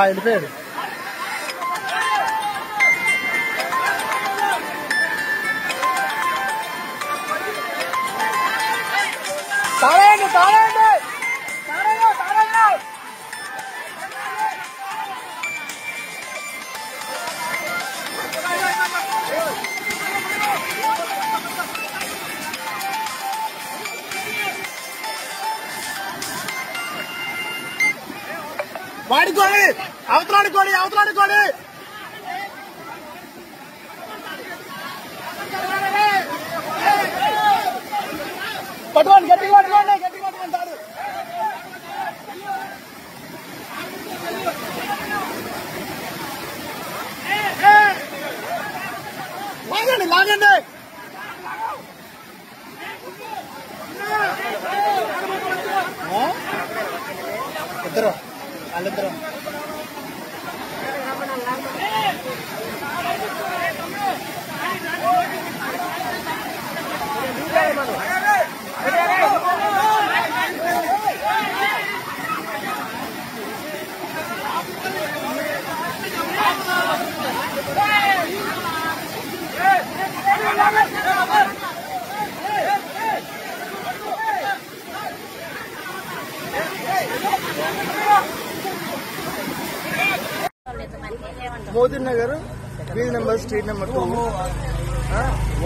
వెళ్ళిపోయాడు. తాళండి తాళండి వాడుకోండి, అవతలాడుకోండి అవతలాడుకోండి. పట్టుకోండి గట్టి పట్టుకోండి గట్టి పట్టుకుంటారు. లాగండి లాగండి. ఇద్దరు వాళ్ళిద్దరు మోదీ నగర్ వీధి నెంబర్ స్ట్రీట్ నెంబర్ 2.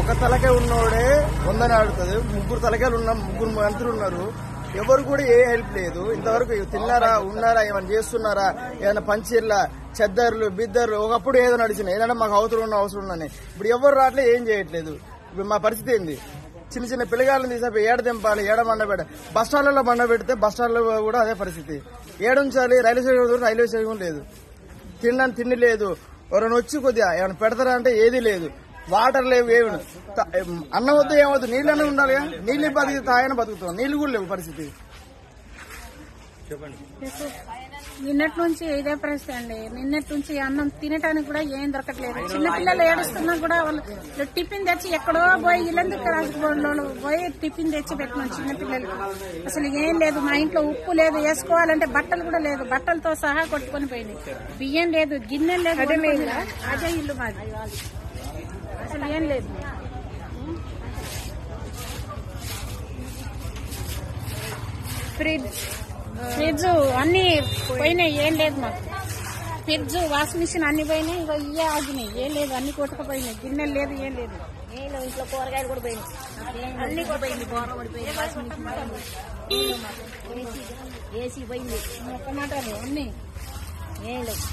ఒక తలకే ఉన్నోడే వందని ఆడుతుంది. ముగ్గురు తలకాయలు ఉన్న ముగ్గురు మంత్రులు ఉన్నారు. ఎవరు కూడా ఏ హెల్ప్ లేదు ఇంతవరకు. తిన్నారా ఉన్నారా ఏమైనా చేస్తున్నారా ఏమైనా పంచీర్ల చెద్దర్లు బిద్దర్లు ఒకప్పుడు ఏదో నడిచినాయి. ఏదైనా మాకు అవసరం ఉందని ఇప్పుడు ఎవరు రావట్లేదు, ఏం చేయట్లేదు. ఇప్పుడు మా పరిస్థితి ఏంది? చిన్న చిన్న పిల్లగాళ్ళని తీసిపోయి ఏడ దింపాలి, ఏడ బండ బస్ స్టాండ్లలో బండ పెడితే బస్ స్టాండ్లో కూడా అదే పరిస్థితి. ఏడుంచాలి, రైల్వే స్టేషన్ లేదు, తినడానికి తిండి లేదు. ఎవరైనా వచ్చి కొద్దిగా ఏమైనా పెడతారా అంటే ఏదీ లేదు. వాటర్ లేవు, ఏమి అన్నం వద్దు ఏమవుతుంది, నీళ్ళనే ఉండాలి. నీళ్ళు బతికి తాయని బతుకుతాం, నీళ్లు కూడా లేవు పరిస్థితి. నిన్నటి నుంచి ఇదే పరిస్థితి అండి. నిన్నటి నుంచి అన్నం తినటానికి కూడా ఏం దొరకట్లేదు. చిన్నపిల్లలు ఏడుస్తున్నా కూడా వాళ్ళు టిఫిన్ తెచ్చి ఎక్కడో పోయి ఇల్లందుకు రాజుకోవడంలో పోయి టిఫిన్ తెచ్చి పెట్టినాం చిన్నపిల్లలకి. అసలు ఏం లేదు, మా ఇంట్లో ఉప్పు లేదు, వేసుకోవాలంటే బట్టలు కూడా లేదు, బట్టలతో సహా కొట్టుకొని పోయింది. బియ్యం లేదు, గిన్నెలు లేదు. అదే ఇల్లు మాది, అసలు ఏం లేదు. ఫ్రిడ్జ్ అన్ని పోయినాయి, ఏం లేదు మాకు. ఫ్రిడ్జ్ వాషింగ్ మిషన్ అన్ని పోయినాయి, ఇక ఇవే ఆగినాయి, ఏం లేదు, అన్ని కొట్టుకుపోయినాయి. గిన్నెలు లేదు, ఏం లేదు. ఇంట్లో కూరగాయలు కూడా పోయినాయి, అన్ని కూడా పోయింది. కూర పడిపోయింది, వాషింగ్ మిషన్ ఏసీ పోయింది, టమాటాలు అన్ని ఏం లేదు.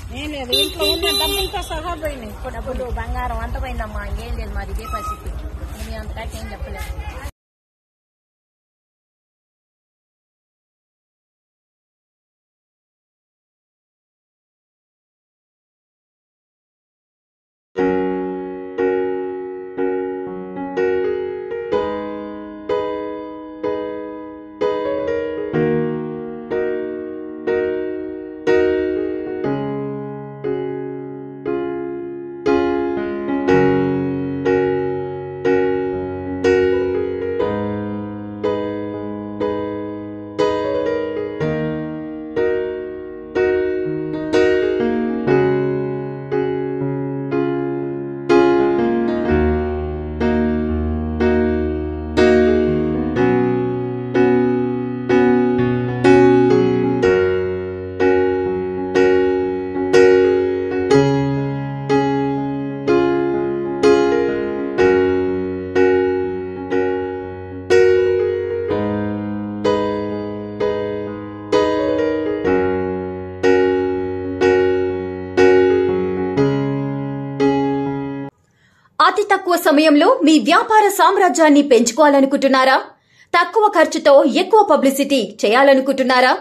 ఇంట్లో ఉన్న డబ్బులతో సహా పోయినాయి. డబ్బులు బంగారం అంత పోయిందమ్మా, ఏం లేదు. మరి ఇదే పరిస్థితి, మేము అంతగా ఏం చెప్పలేదు. అతి తక్కువ సమయంలో మీ వ్యాపార సామ్రాజ్యాన్ని పెంచుకోవాలనుకుంటున్నారా? తక్కువ ఖర్చుతో ఎక్కువ పబ్లిసిటీ చేయాలనుకుంటున్నారా?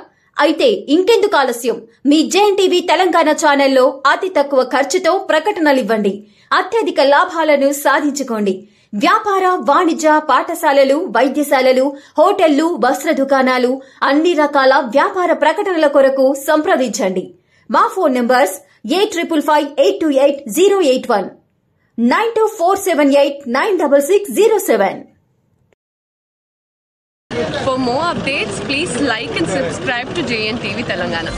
అయితే ఇంకెందుకు ఆలస్యం? మీ జేఎన్టీవీ తెలంగాణ ఛానల్లో అతి తక్కువ ఖర్చుతో ప్రకటనలివ్వండి, అత్యధిక లాభాలను సాధించుకోండి. వ్యాపార వాణిజ్య పాఠశాలలు, వైద్యశాలలు, హోటళ్లు, వస్త్ర దుకాణాలు, అన్ని రకాల వ్యాపార ప్రకటనల కొరకు సంప్రదించండి. మా phone numbers 8558288081 9247896607. For more updates, please like and subscribe to JNTV Telangana.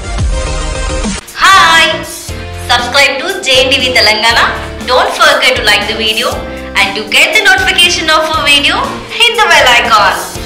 Hi! Subscribe to JNTV Telangana. Don't forget to like the video and to get the notification of a video, hit the bell icon.